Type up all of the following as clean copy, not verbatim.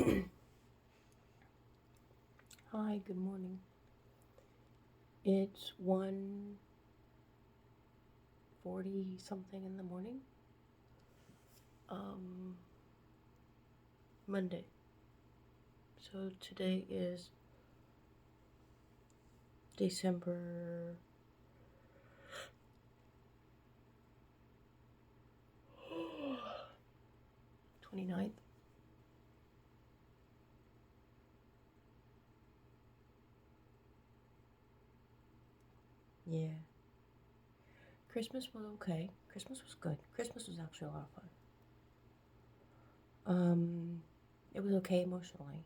Hi, good morning. It's 1:40 something in the morning. Monday. So today is December 29th. Yeah. Christmas was okay. Christmas was good. Christmas was actually a lot of fun. It was okay emotionally.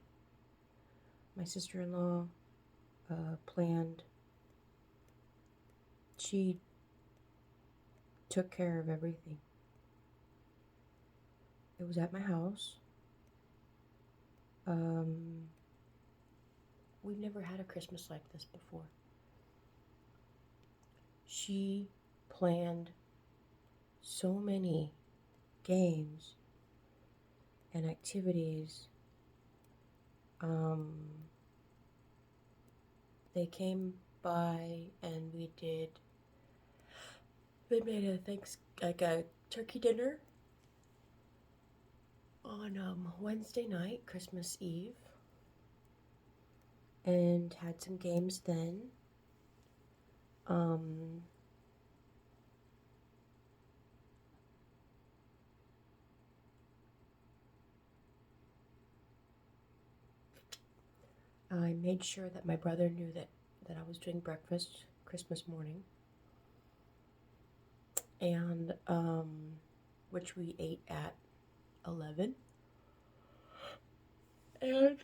My sister-in-law planned. She took care of everything. It was at my house. We've never had a Christmas like this before. She planned so many games and activities. They came by and we made a turkey dinner on Wednesday night, Christmas Eve, and had some games then. I made sure that my brother knew that I was doing breakfast Christmas morning, and which we ate at 11. And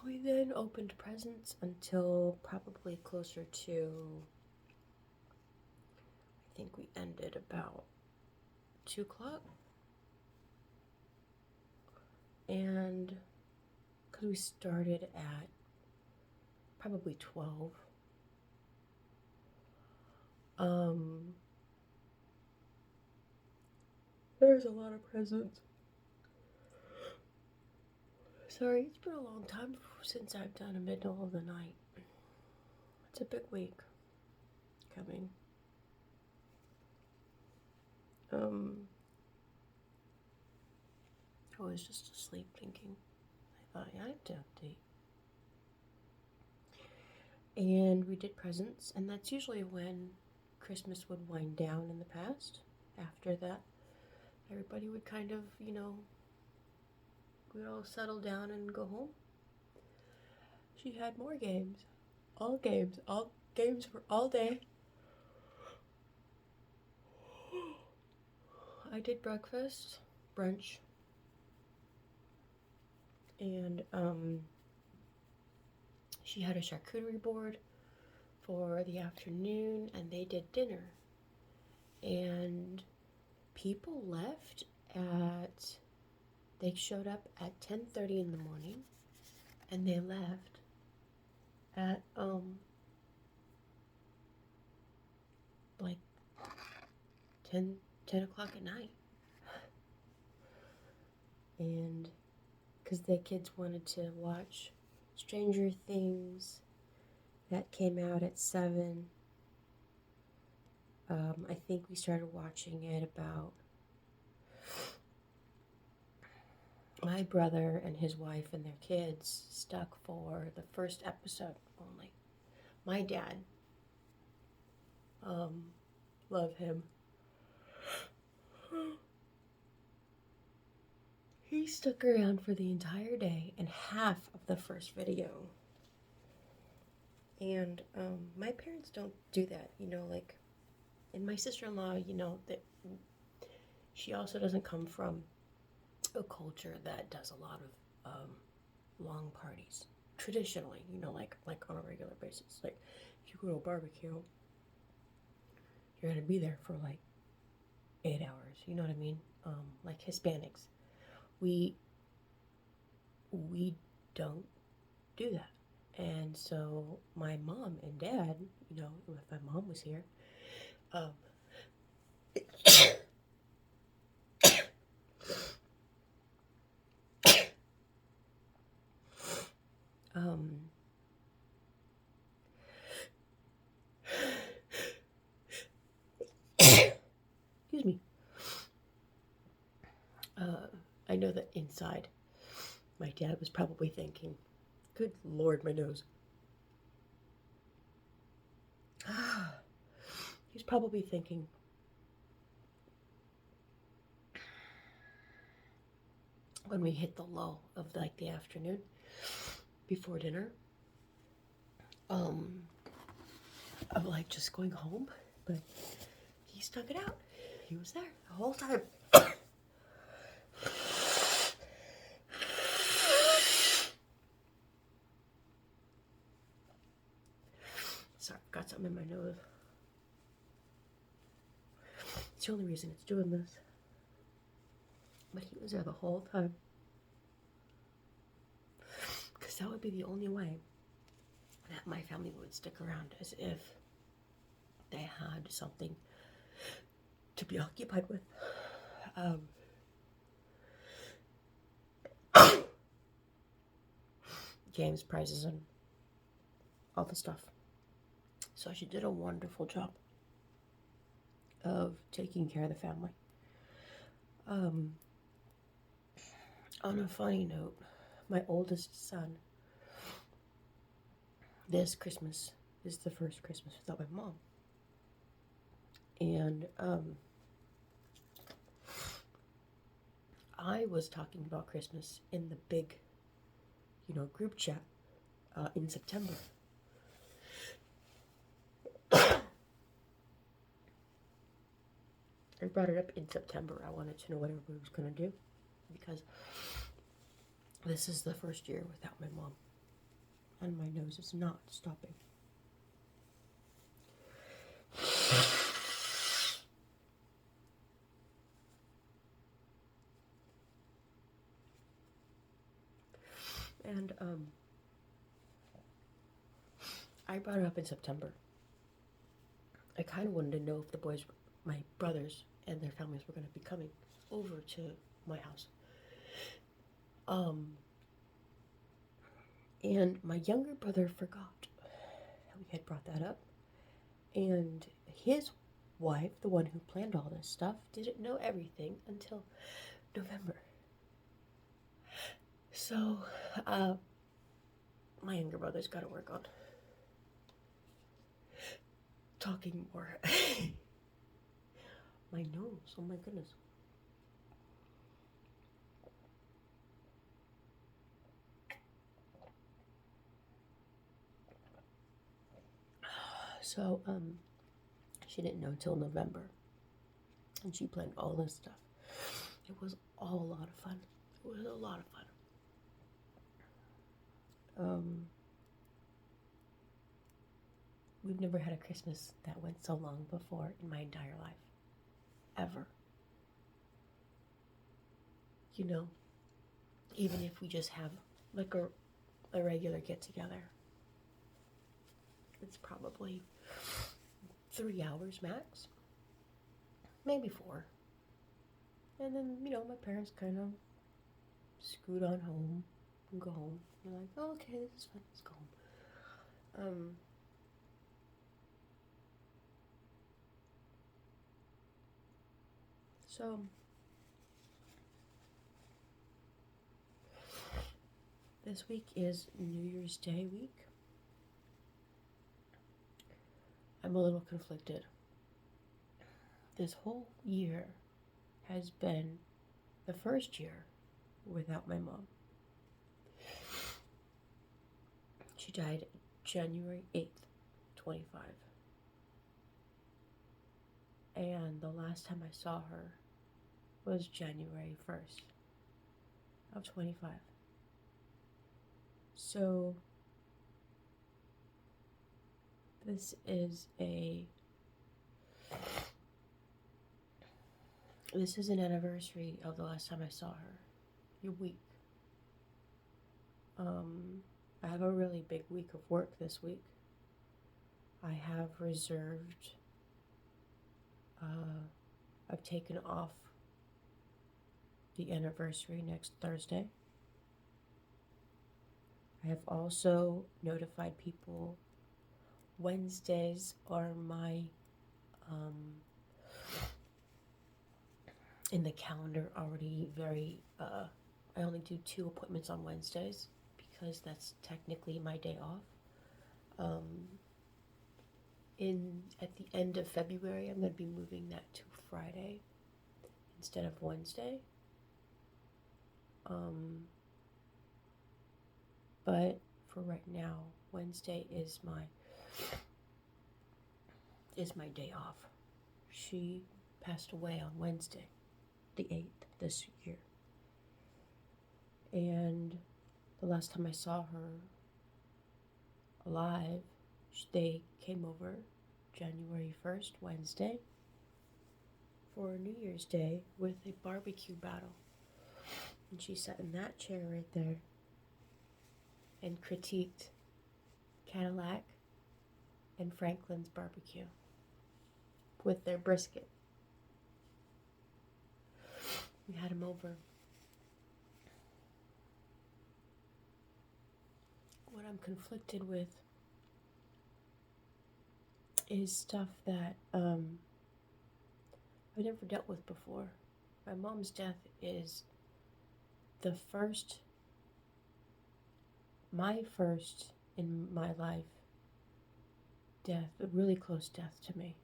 we then opened presents until probably closer to, I think we ended about 2 o'clock. And because we started at probably 12. There's a lot of presents. Sorry, it's been a long time since I've done a middle of the night. It's a big week coming. I was just asleep thinking. I thought, yeah, I have to update. And we did presents, and that's usually when Christmas would wind down in the past. After that, everybody would kind of, we'd all settle down and go home. She had more games. All games for all day. I did breakfast, brunch, and she had a charcuterie board for the afternoon, and they did dinner. And people left they showed up at 10:30 in the morning, and they left at like 10 o'clock at night. And because the kids wanted to watch Stranger Things, that came out at 7. I think we started watching it about, my brother and his wife and their kids stuck for the first episode only. My dad, love him. He stuck around for the entire day and half of the first video. And my parents don't do that, and my sister-in-law, that she also doesn't come from a culture that does a lot of long parties. Traditionally, like on a regular basis. Like, if you go to a barbecue, you're gonna be there for like 8 hours. You know what I mean? Like Hispanics, we don't do that. And so my mom and dad, if my mom was here, Excuse me. I know that inside, my dad was probably thinking, good Lord, my nose. He's probably thinking, when we hit the lull of like the afternoon before dinner, of like just going home, but he stuck it out. He was there the whole time. Sorry, got something in my nose. It's the only reason it's doing this. But he was there the whole time. Because that would be the only way that my family would stick around, as if they had something to be occupied with. Games, prizes, and all the stuff. So she did a wonderful job of taking care of the family. On a funny note, my oldest son, this Christmas is the first Christmas without my mom. And I was talking about Christmas in the big, group chat in September. I brought it up in September. I wanted to know what everybody was going to do, because this is the first year without my mom, and my nose is not stopping. And I brought it up in September. I kind of wanted to know if the boys, my brothers and their families, were going to be coming over to my house. And my younger brother forgot we had brought that up. And his wife, the one who planned all this stuff, didn't know everything until November. So, my younger brother's got to work on talking more. My nose, oh my goodness. So, she didn't know until November, and she planned all this stuff. It was all a lot of fun. It was a lot of fun. We've never had a Christmas that went so long before in my entire life. Ever. Even if we just have like a regular get-together, it's probably 3 hours max. Maybe 4. And then, my parents kind of scoot on home and go home. They're like, oh, okay, this is fun, let's go home. So, this week is New Year's Day week. I'm a little conflicted. This whole year has been the first year without my mom. She died January 8th, 25. And the last time I saw her was January 1st of 25. So this is an anniversary of the last time I saw her. A week. I have a really big week of work this week. I have reserved, I've taken off the anniversary next Thursday. I have also notified people Wednesdays are my, in the calendar already very, I only do 2 appointments on Wednesdays because that's technically my day off. At the end of February, I'm going to be moving that to Friday instead of Wednesday. But for right now, Wednesday is my day off. She passed away on Wednesday, the 8th this year. And the last time I saw her alive, they came over January 1st, Wednesday, for New Year's Day with a barbecue battle. And she sat in that chair right there and critiqued Cadillac and Franklin's barbecue with their brisket. We had him over. What I'm conflicted with is stuff that I've never dealt with before. My mom's death is my first in my life death, a really close death to me.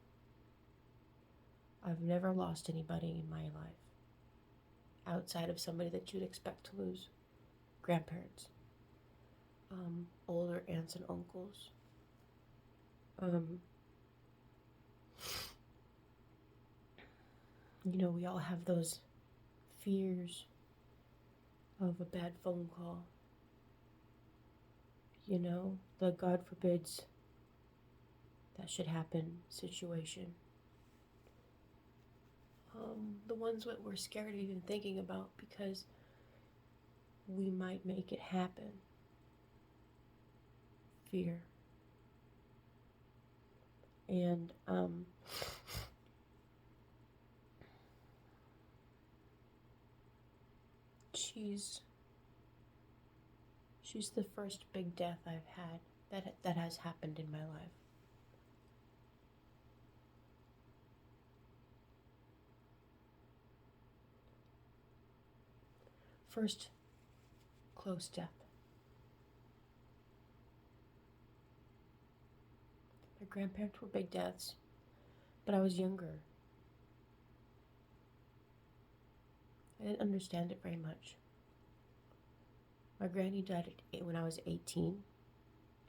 I've never lost anybody in my life outside of somebody that you'd expect to lose. Grandparents, older aunts and uncles. We all have those fears of a bad phone call. The God forbids that should happen situation. The ones that we're scared of even thinking about because we might make it happen. Fear. And she's the first big death I've had that has happened in my life. First close death. My grandparents were big deaths, but I was younger. I didn't understand it very much. My granny died when I was 18,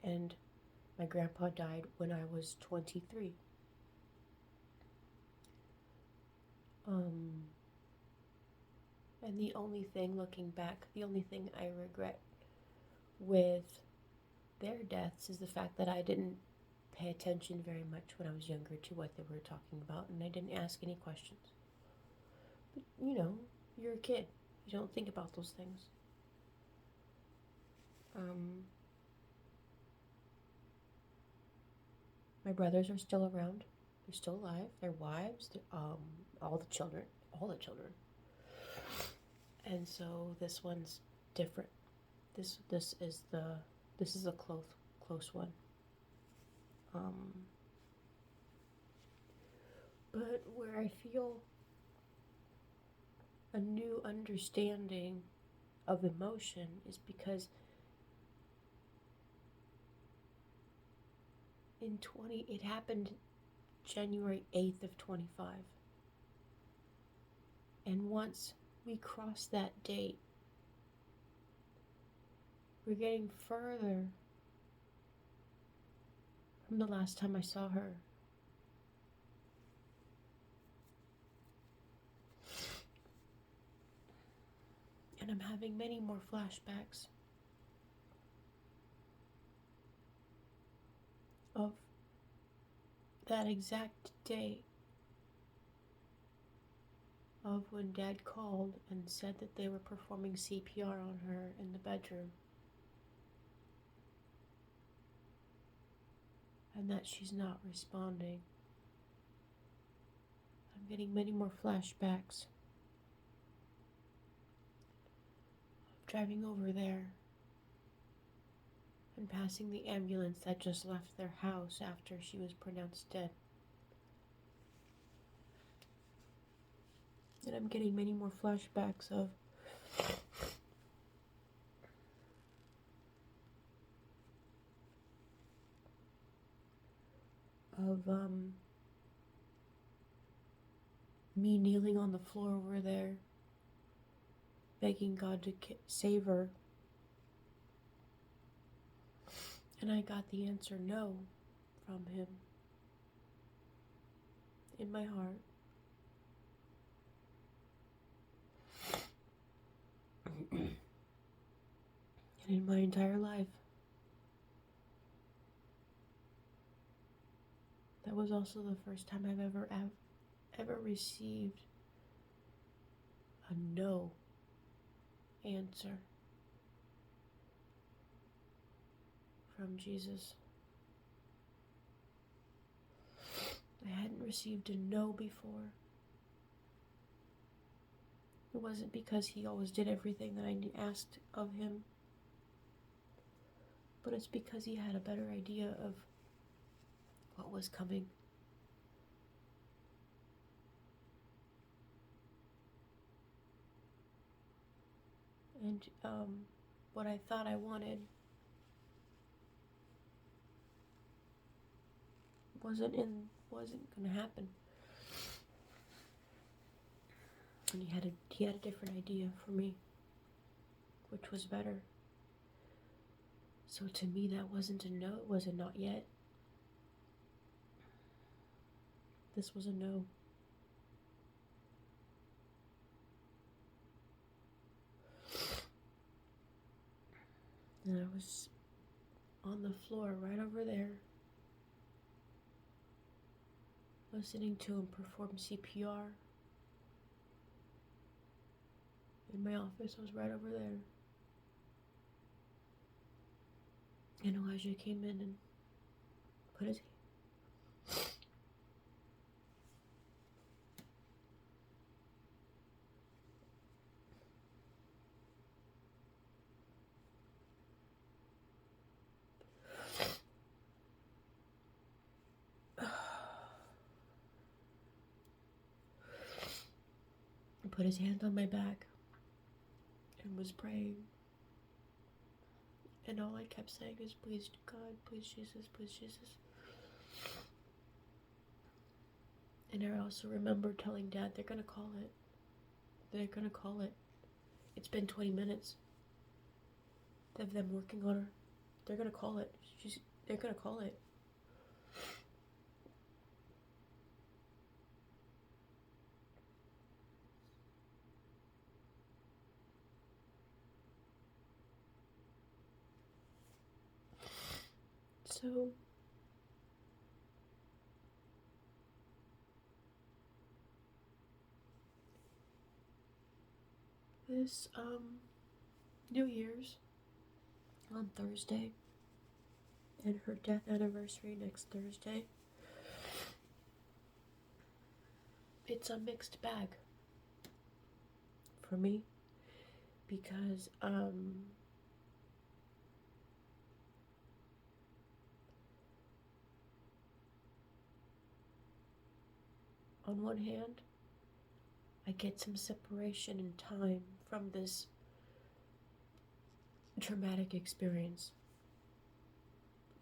and my grandpa died when I was 23. And the only thing, looking back, the only thing I regret with their deaths is the fact that I didn't pay attention very much when I was younger to what they were talking about, and I didn't ask any questions. But, you're a kid. You don't think about those things. My brothers are still around. They're still alive. Their wives, all the children. And so this one's different. This is a close one. But where I feel a new understanding of emotion is because it happened January 8th of 25. And once we cross that date, we're getting further from the last time I saw her. And I'm having many more flashbacks of that exact day of when Dad called and said that they were performing CPR on her in the bedroom. And that she's not responding. I'm getting many more flashbacks of driving over there and passing the ambulance that just left their house after she was pronounced dead. And I'm getting many more flashbacks of me kneeling on the floor over there, begging God to save her. And I got the answer no from him in my heart. And in my entire life, that was also the first time I've ever received a no answer from Jesus. I hadn't received a no before. It wasn't because he always did everything that I asked of him, but it's because he had a better idea of what was coming. And what I thought I wanted wasn't gonna happen. And he had a different idea for me, which was better. So to me, that wasn't a no, it was a not yet. This was a no. And I was on the floor right over there, listening to him perform CPR. And my office was right over there. And Elijah came in and put his hand on my back and was praying. And all I kept saying is, please God, please Jesus, please Jesus. And I also remember telling Dad, they're gonna call it. They're gonna call it. It's been 20 minutes of them working on her. They're gonna call it. They're gonna call it. So this New Year's on Thursday and her death anniversary next Thursday, it's a mixed bag for me because on one hand, I get some separation in time from this traumatic experience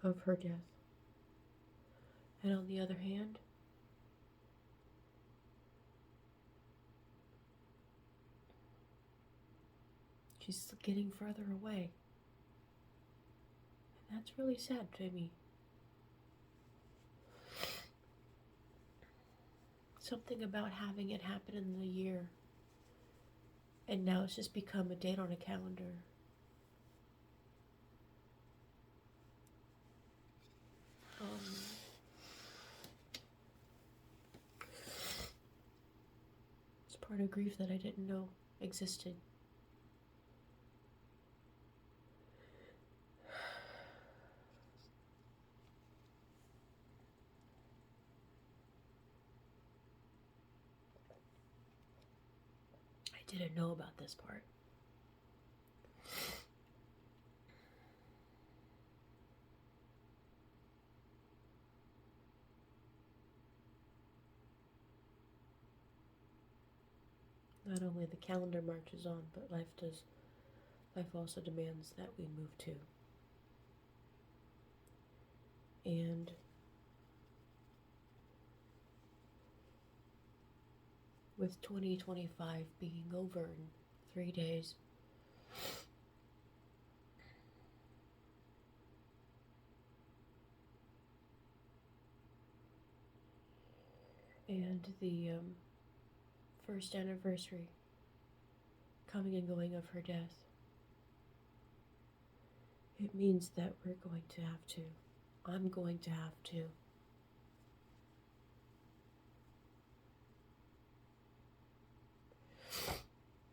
of her death. And on the other hand, she's getting further away. And that's really sad to me. Something about having it happen in the year, and now it's just become a date on a calendar. It's part of grief that I didn't know existed. I didn't know about this part. Not only the calendar marches on, but life also demands that we move too. And with 2025 being over in 3 days, and the first anniversary coming and going of her death, it means that I'm going to have to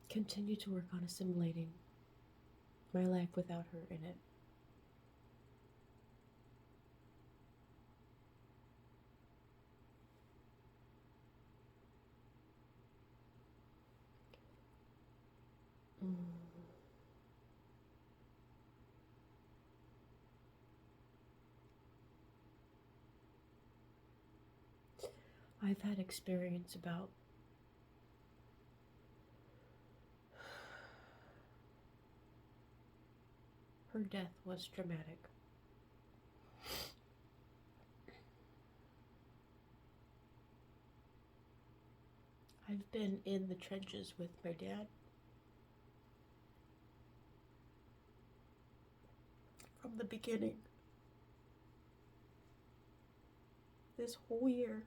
continue to work on assimilating my life without her in it. I've had experience about her death was dramatic. I've been in the trenches with my dad from the beginning. This whole year.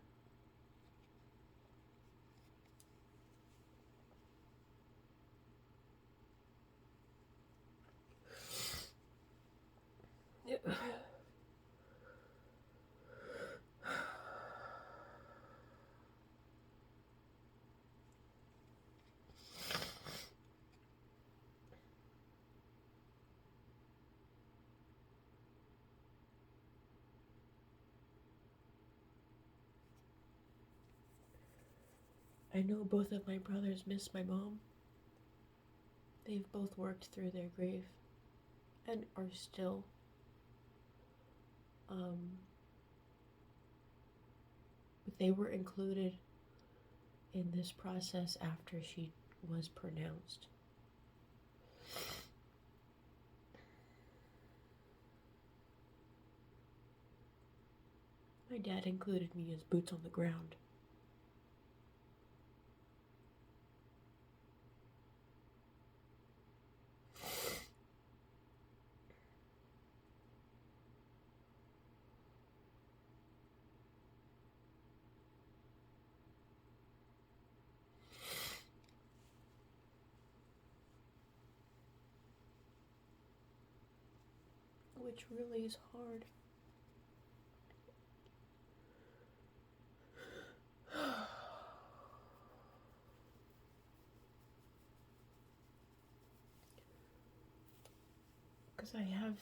I know both of my brothers miss my mom. They've both worked through their grief and are still but they were included in this process after she was pronounced. My dad included me as boots on the ground. Which really is hard. Because I have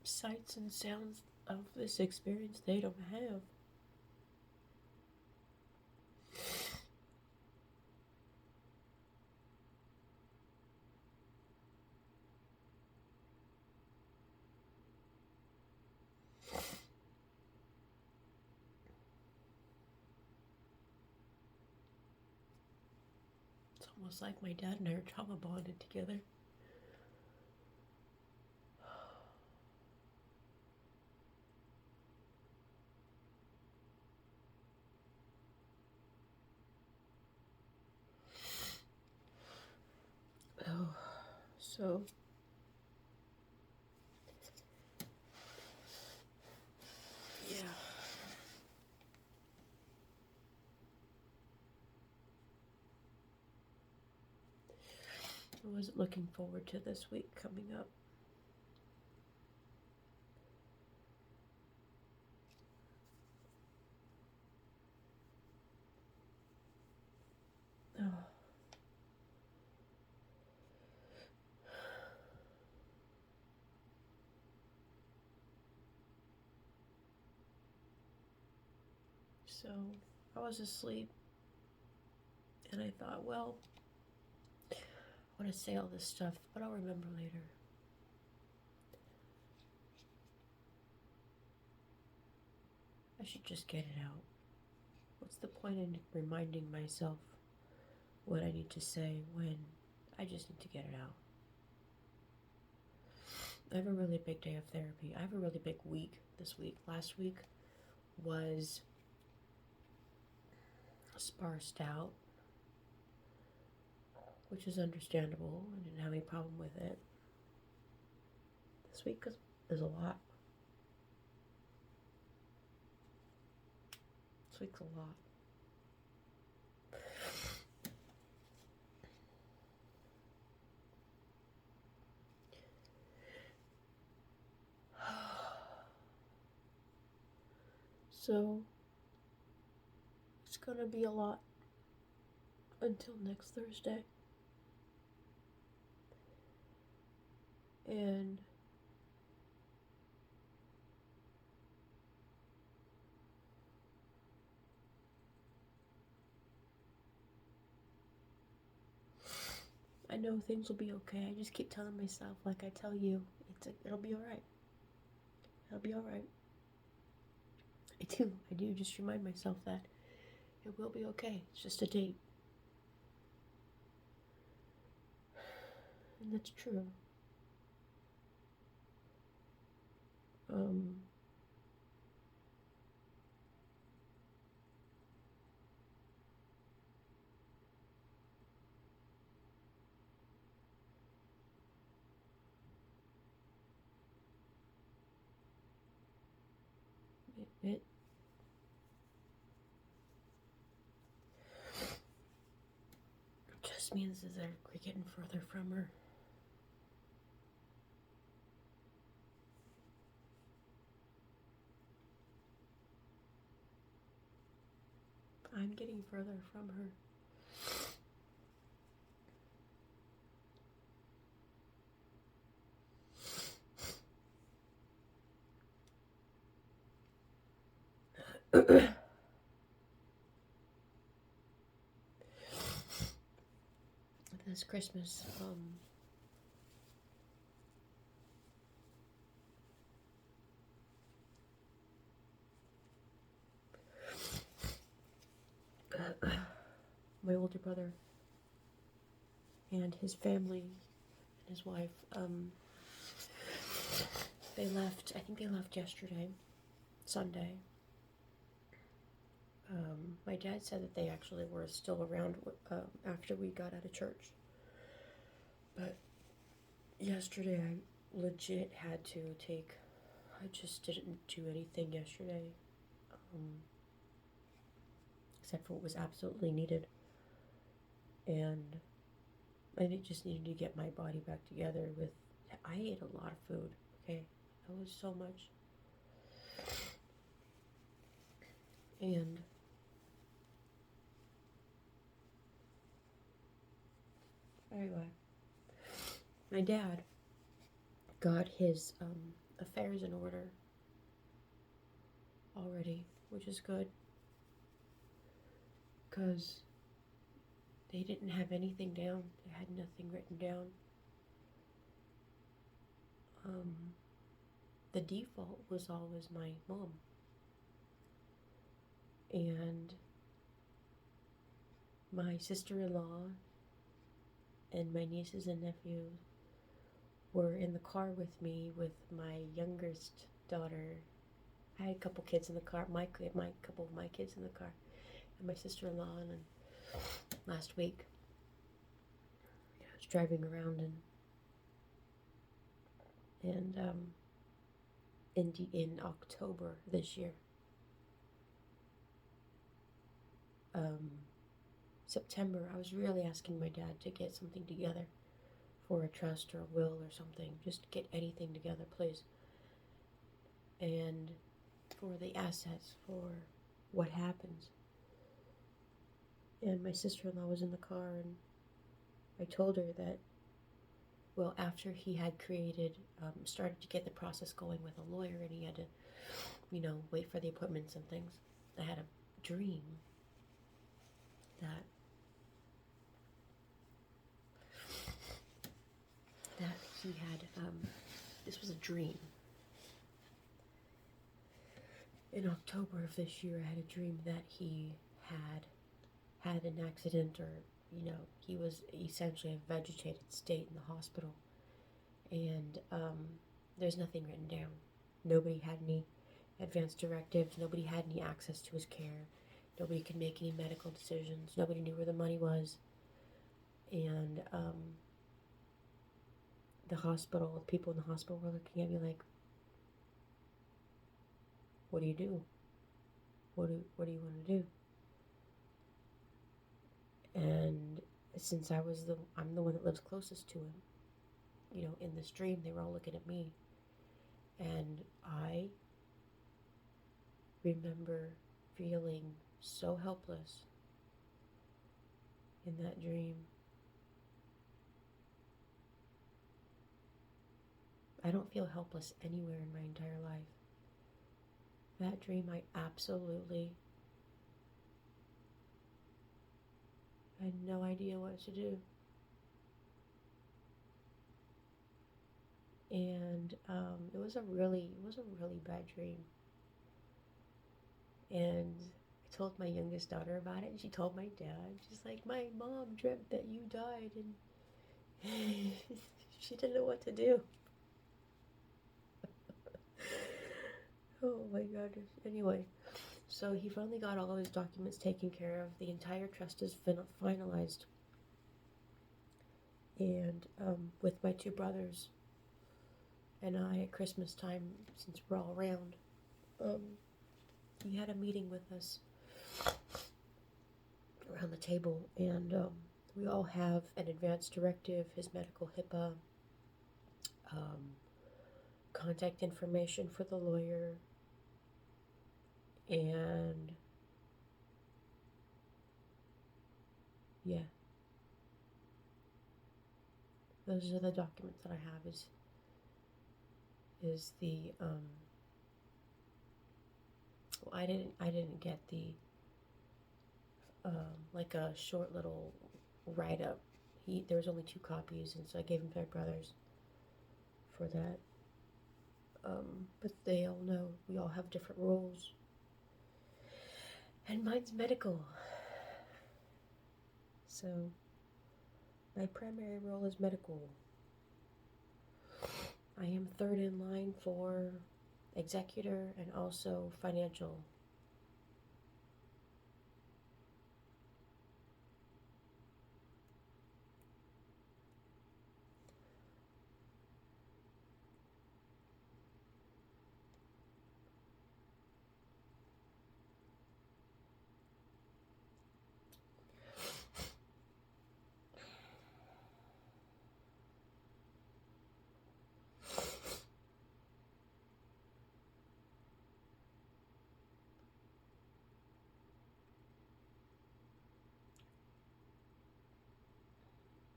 sights and sounds of this experience they don't have. It's almost like my dad and I are trauma bonded together. Oh, so yeah. I wasn't looking forward to this week coming up. Oh. So I was asleep and I thought, well, I want to say all this stuff, but I'll remember later. I should just get it out. What's the point in reminding myself what I need to say when I just need to get it out. I have a really big day of therapy. I have a really big week this week. Last week was sparsed out, which is understandable. I didn't have any problem with it. This week is a lot. This week's a lot. So, it's gonna be a lot until next Thursday. And I know things will be okay. I just keep telling myself, like I tell you, it'll be alright. It'll be alright. I do just remind myself that it will be okay. It's just a date. And that's true. It just means that we're getting further from her. I'm getting further from her. This Christmas, my older brother and his family and his wife, they left. I think they left yesterday, Sunday. My dad said that they actually were still around after we got out of church. But yesterday I legit had to take, I just didn't do anything yesterday. Except for what was absolutely needed. And I just needed to get my body back together with, I ate a lot of food, okay? That was so much. And anyway, my dad got his affairs in order already, which is good, because they didn't have anything down. They had nothing written down. The default was always my mom. And my sister-in-law and my nieces and nephews were in the car with me with my youngest daughter. I had a couple kids in the car, my couple of my kids in the car, and my sister-in-law. And last week, I was driving around and in October this year, September, I was really asking my dad to get something together for a trust or a will or something. Just get anything together, please. And for the assets, for what happens. And my sister-in-law was in the car, and I told her that, well, after he had created, started to get the process going with a lawyer, and he had to, wait for the appointments and things, I had a dream that he had, this was a dream. In October of this year, I had a dream that he had an accident or he was essentially a vegetated state in the hospital. And there's nothing written down. Nobody had any advance directives. Nobody had any access to his care. Nobody could make any medical decisions. Nobody knew where the money was. And the people in the hospital were looking at me like, what do you do? What do you want to do? And since I'm the one that lives closest to him, in this dream, they were all looking at me. And I remember feeling so helpless in that dream. I don't feel helpless anywhere in my entire life. That dream, I absolutely had no idea what to do. And it was a really bad dream. And I told my youngest daughter about it, and she told my dad. She's like, my mom dreamt that you died, and she didn't know what to do. Oh my God. Anyway, so he finally got all of his documents taken care of. The entire trust is finalized. And with my two brothers and I at Christmas time, since we're all around, he had a meeting with us around the table, and we all have an advance directive, his medical HIPAA, contact information for the lawyer, and yeah, those are the documents that I have. Is the well, I didn't get the like a short little write up. There was only 2 copies, and so I gave him to my brothers for that. But they all know we all have different roles, and mine's medical. So my primary role is medical. I am third in line for executor and also financial.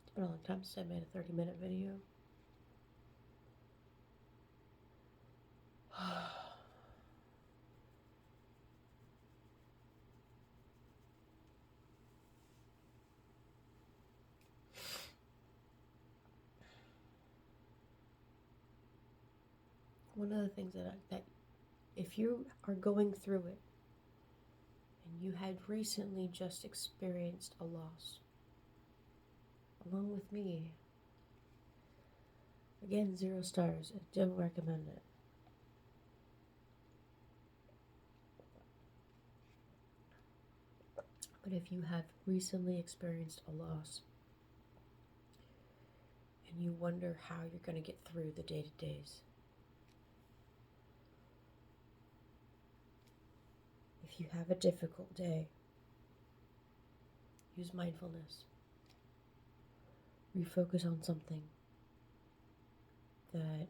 It's been a long time since I made a 30-minute video. One of the things that if you are going through it and you had recently just experienced a loss, along with me, again, 0 stars, I don't recommend it. But if you have recently experienced a loss and you wonder how you're going to get through the day-to-days, if you have a difficult day, use mindfulness. Refocus on something that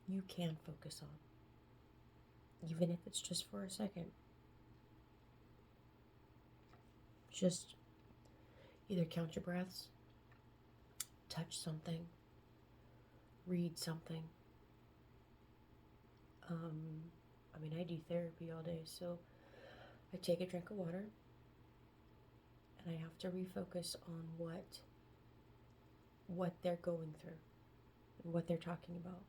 you can focus on, even if it's just for a second. Just either count your breaths, touch something, read something. I do therapy all day, so I take a drink of water and I have to refocus on what they're going through and what they're talking about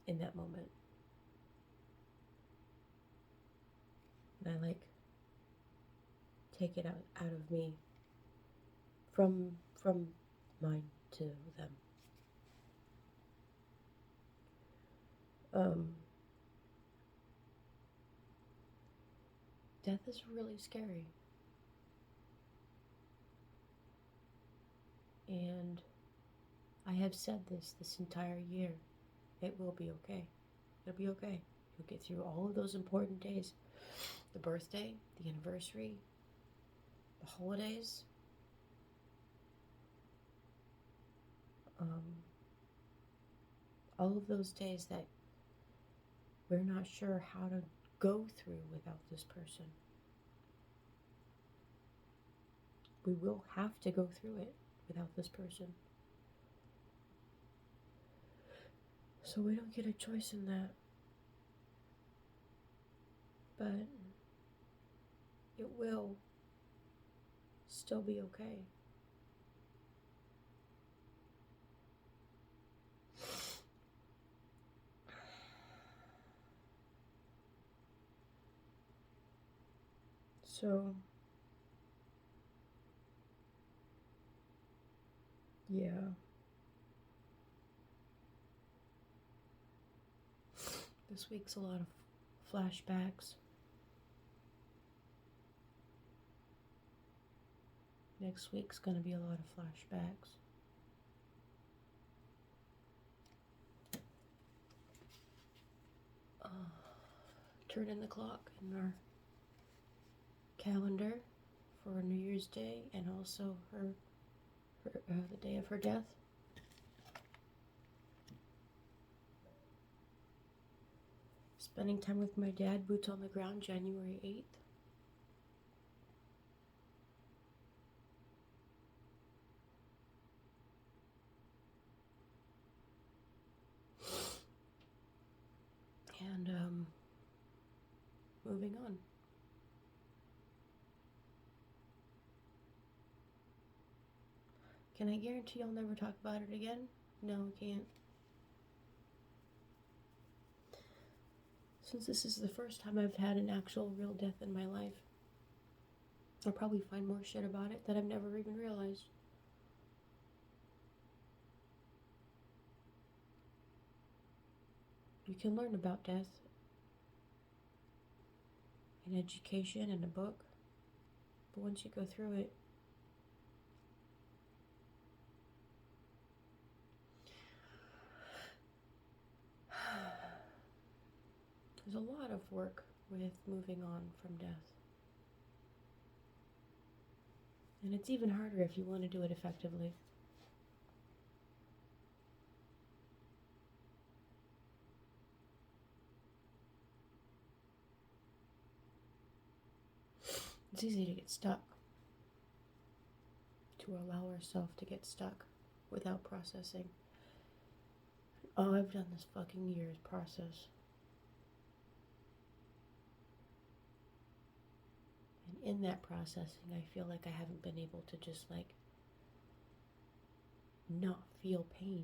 in that moment. And I take it out of me from mine to them. Um, Death is really scary. And I have said this entire year. It will be okay. It'll be okay. You'll get through all of those important days. The birthday, the anniversary, the holidays. All of those days that we're not sure how to go through without this person. We will have to go through it without this person. So we don't get a choice in that. But it will still be okay. So, yeah. This week's a lot of flashbacks. Next week's gonna be a lot of flashbacks. Turn in the clock in our calendar for New Year's Day and also the day of her death. Spending time with my dad, boots on the ground, January 8th. And moving on. Can I guarantee I'll never talk about it again? No, I can't. Since this is the first time I've had an actual real death in my life, I'll probably find more shit about it that I've never even realized. You can learn about death in education and a book, but once you go through it, there's a lot of work with moving on from death. And it's even harder if you want to do it effectively. It's easy to get stuck, to allow ourselves to get stuck without processing. All I've done this fucking year is process. And in that processing, I feel like I haven't been able to just not feel pain.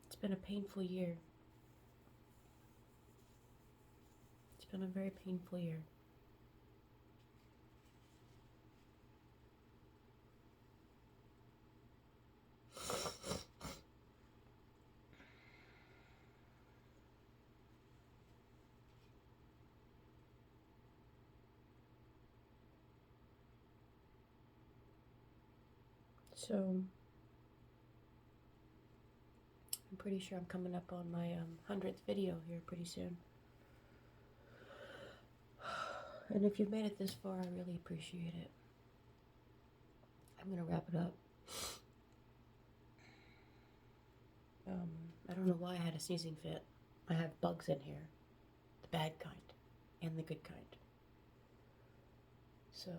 It's been a painful year. It's been a very painful year. So, I'm pretty sure I'm coming up on my 100th video here pretty soon. And if you've made it this far, I really appreciate it. I'm going to wrap it up. I don't know why I had a sneezing fit. I have bugs in here. The bad kind and the good kind. So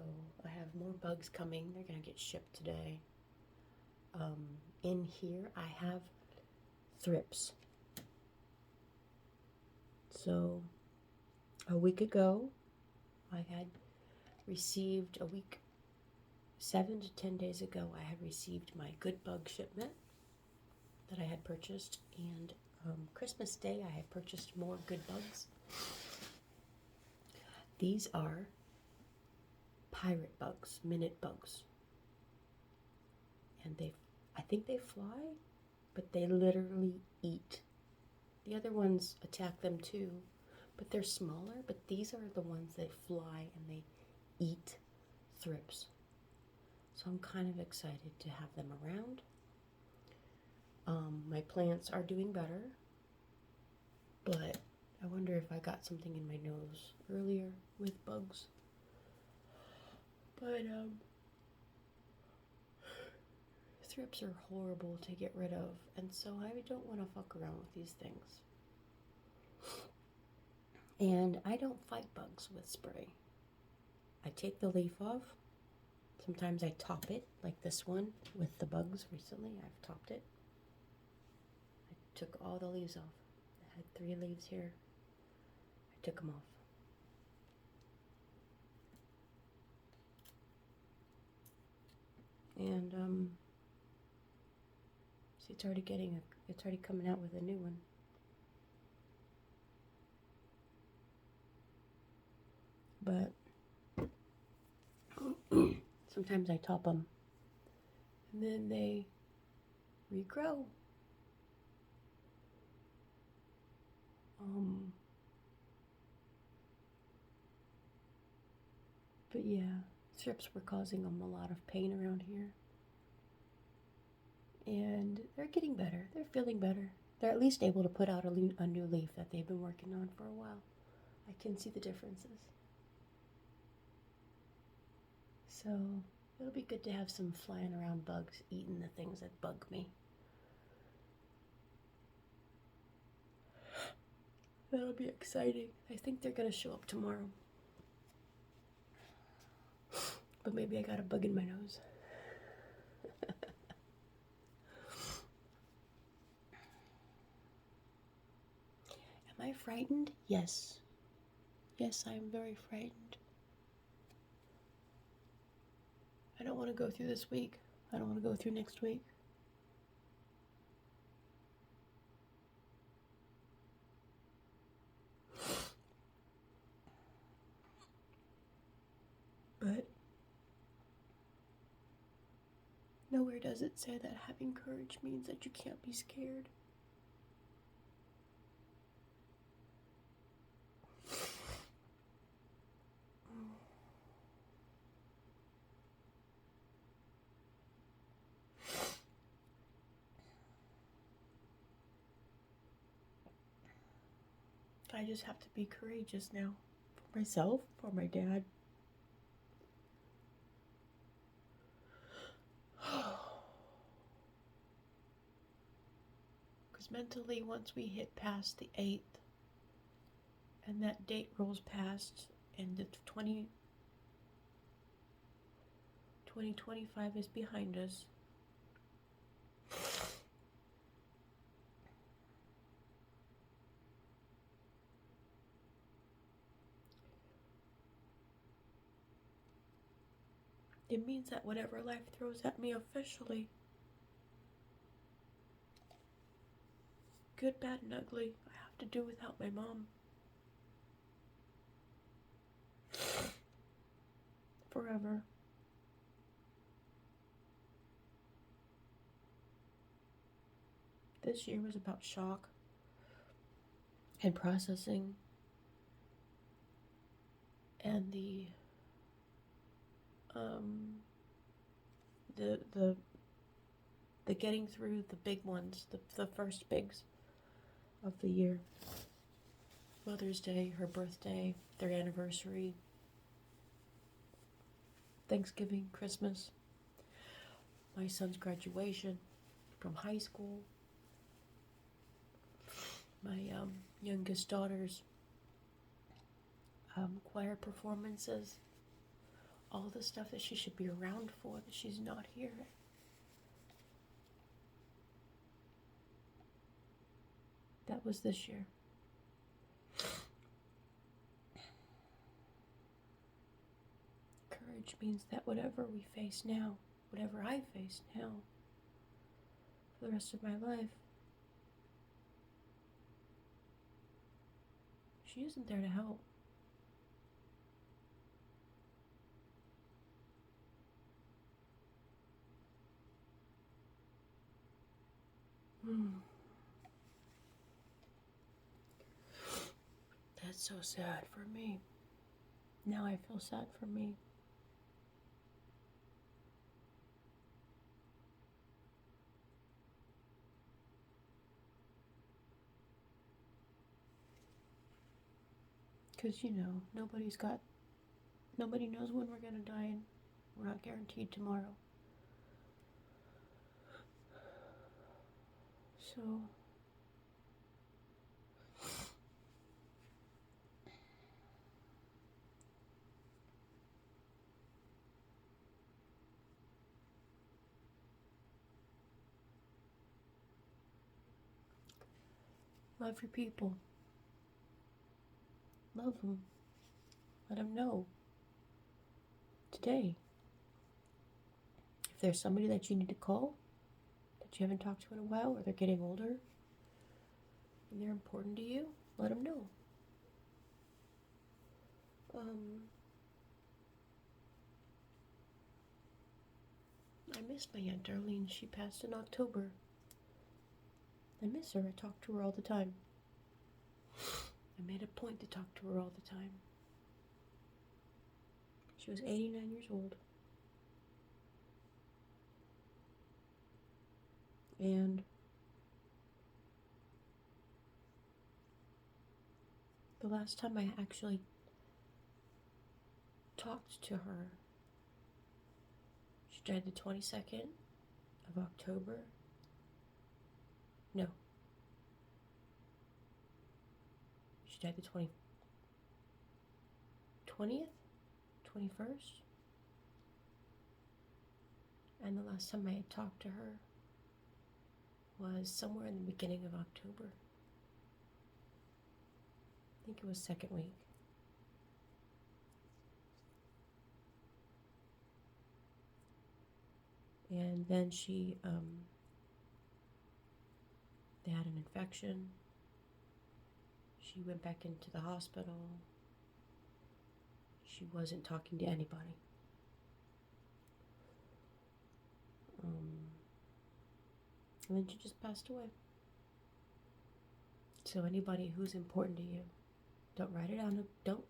I have more bugs coming. They're going to get shipped today. In here I have thrips. So a week ago I had received 7 to 10 days ago I had received my good bug shipment. that I had purchased, and Christmas Day I had purchased more good bugs. These are pirate bugs, minute bugs. And I think they fly, but they literally eat. The other ones attack them too, but they're smaller, but these are the ones that fly and they eat thrips. So I'm kind of excited to have them around. My plants are doing better, but I wonder if I got something in my nose earlier with bugs. But thrips are horrible to get rid of, and so I don't want to fuck around with these things. And I don't fight bugs with spray. I take the leaf off. Sometimes I top it, like this one with the bugs recently. I've topped it. I took all the leaves off. I had 3 leaves here. I took them off. And see, it's already coming out with a new one. But sometimes I top them, and then they regrow. But yeah, thrips were causing them a lot of pain around here. And they're getting better. They're feeling better. They're at least able to put out a new leaf that they've been working on for a while. I can see the differences. So it'll be good to have some flying around bugs eating the things that bug me. That'll be exciting. I think they're gonna show up tomorrow. But maybe I got a bug in my nose. Am I frightened? Yes. Yes, I am very frightened. I don't want to go through this week. I don't want to go through next week. But nowhere does it say that having courage means that you can't be scared. I just have to be courageous now. For myself, for my dad. Because mentally, once we hit past the 8th, and that date rolls past, and the 2025 is behind us, it means that whatever life throws at me officially, good, bad, and ugly, I have to do without my mom. Forever. This year was about shock and processing, and the getting through the big ones, the first bigs of the year. Mother's Day, her birthday, their anniversary, Thanksgiving, Christmas, my son's graduation from high school, my youngest daughter's choir performances, all the stuff that she should be around for that she's not here. That was this year. Courage means that whatever we face now, whatever I face now, for the rest of my life. She isn't there to help. That's so sad for me. Now I feel sad for me. Because, nobody knows when we're going to die, and we're not guaranteed tomorrow. So, love your people. Love them. Let them know. Today. If there's somebody that you need to call, that you haven't talked to in a while, or they're getting older, and they're important to you, let them know. I miss my Aunt Darlene. She passed in October. I miss her. I talk to her all the time. I made a point to talk to her all the time. She was 89 years old. And the last time I actually talked to her, she died the 22nd of October. No. She died the 20th? 21st? And the last time I had talked to her was somewhere in the beginning of October. I think it was second week. And then they had an infection. She went back into the hospital. She wasn't talking to anybody. And then she just passed away. So anybody who's important to you, don't write it down. Don't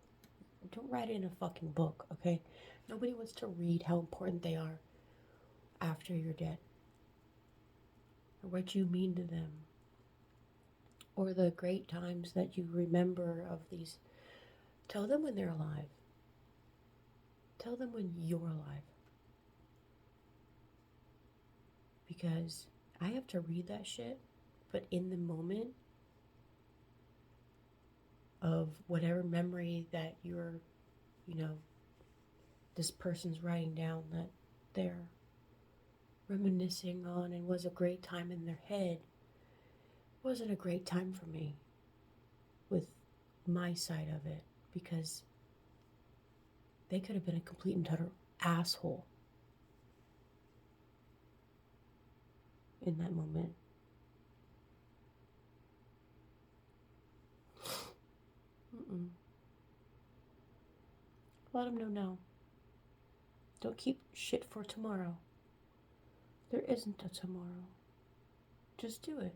write it in a fucking book, okay? Nobody wants to read how important they are after you're dead, or what you mean to them, or the great times that you remember of these. Tell them when they're alive. Tell them when you're alive. Because I have to read that shit, but in the moment of whatever memory that you're, this person's writing down that they're reminiscing on and was a great time in their head, wasn't a great time for me with my side of it, because they could have been a complete and total asshole in that moment. Let them know now. Don't keep shit for tomorrow. There isn't a tomorrow. Just do it.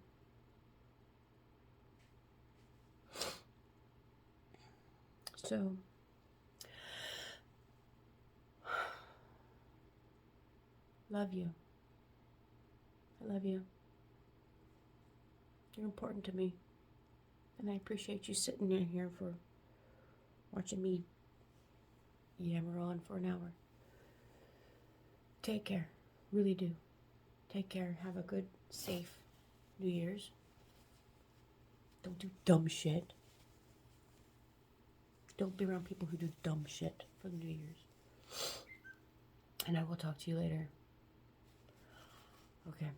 So, love you. I love you. You're important to me. And I appreciate you sitting in here for watching me yammer on for an hour. Take care. Really do. Take care. Have a good, safe New Year's. Don't do dumb shit. Don't be around people who do dumb shit for the New Year's. And I will talk to you later. Okay.